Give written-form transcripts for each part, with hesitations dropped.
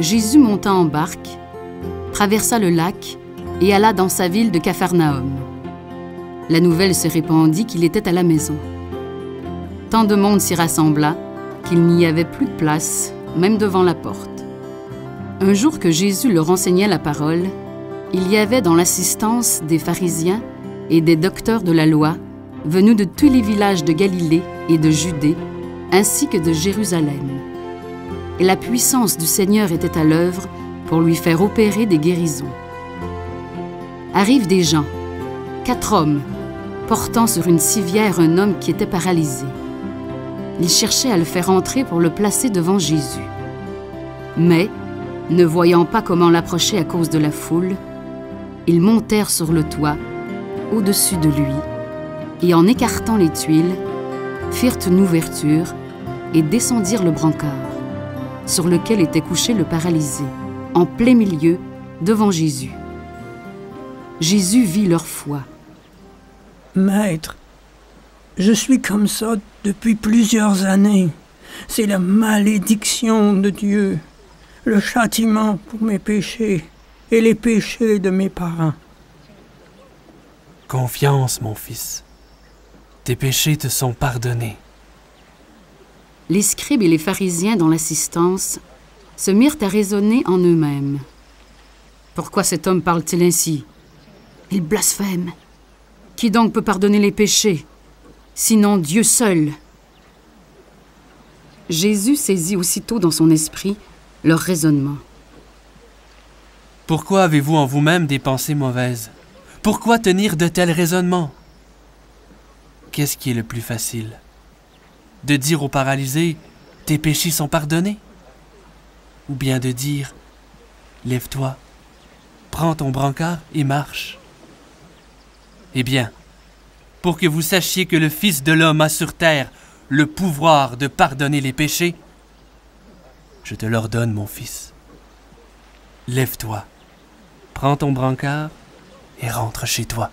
Jésus monta en barque, traversa le lac et alla dans sa ville de Capharnaüm. La nouvelle se répandit qu'il était à la maison. Tant de monde s'y rassembla qu'il n'y avait plus de place, même devant la porte. Un jour que Jésus leur enseignait la parole, il y avait dans l'assistance des pharisiens et des docteurs de la loi, venus de tous les villages de Galilée et de Judée, ainsi que de Jérusalem. Et la puissance du Seigneur était à l'œuvre pour lui faire opérer des guérisons. Arrivent des gens, 4 hommes, portant sur une civière un homme qui était paralysé. Ils cherchaient à le faire entrer pour le placer devant Jésus. Mais, ne voyant pas comment l'approcher à cause de la foule, ils montèrent sur le toit, au-dessus de lui, et en écartant les tuiles, firent une ouverture et descendirent le brancard, sur lequel était couché le paralysé, en plein milieu, devant Jésus. Jésus vit leur foi. « Maître, je suis comme ça depuis plusieurs années. C'est la malédiction de Dieu, le châtiment pour mes péchés et les péchés de mes parents. » Confiance, mon fils. Tes péchés te sont pardonnés. Les scribes et les pharisiens dans l'assistance se mirent à raisonner en eux-mêmes. Pourquoi cet homme parle-t-il ainsi? Il blasphème. Qui donc peut pardonner les péchés, sinon Dieu seul? Jésus saisit aussitôt dans son esprit leur raisonnement. Pourquoi avez-vous en vous-même des pensées mauvaises? Pourquoi tenir de tels raisonnements? Qu'est-ce qui est le plus facile? De dire au paralysé, tes péchés sont pardonnés? Ou bien de dire, lève-toi, prends ton brancard et marche? Eh bien, pour que vous sachiez que le Fils de l'homme a sur terre le pouvoir de pardonner les péchés, je te l'ordonne, mon fils. Lève-toi, prends ton brancard et rentre chez toi.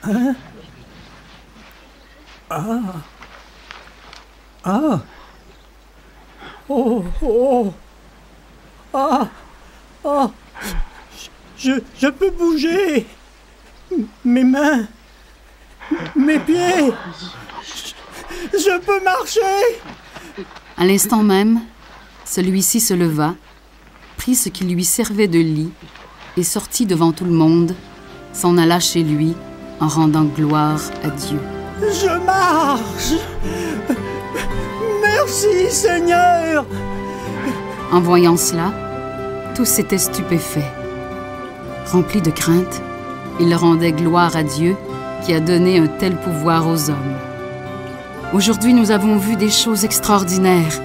Hein? Ah! Ah! Oh! Oh! Ah! Ah! Je peux bouger! Mes mains! Mes pieds! Je peux marcher! À l'instant même, celui-ci se leva, prit ce qui lui servait de lit et sortit devant tout le monde, s'en alla chez lui en rendant gloire à Dieu. Je marche! Merci, Seigneur! En voyant cela, tous étaient stupéfaits. Remplis de crainte, ils rendaient gloire à Dieu qui a donné un tel pouvoir aux hommes. Aujourd'hui, nous avons vu des choses extraordinaires.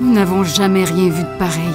Nous n'avons jamais rien vu de pareil.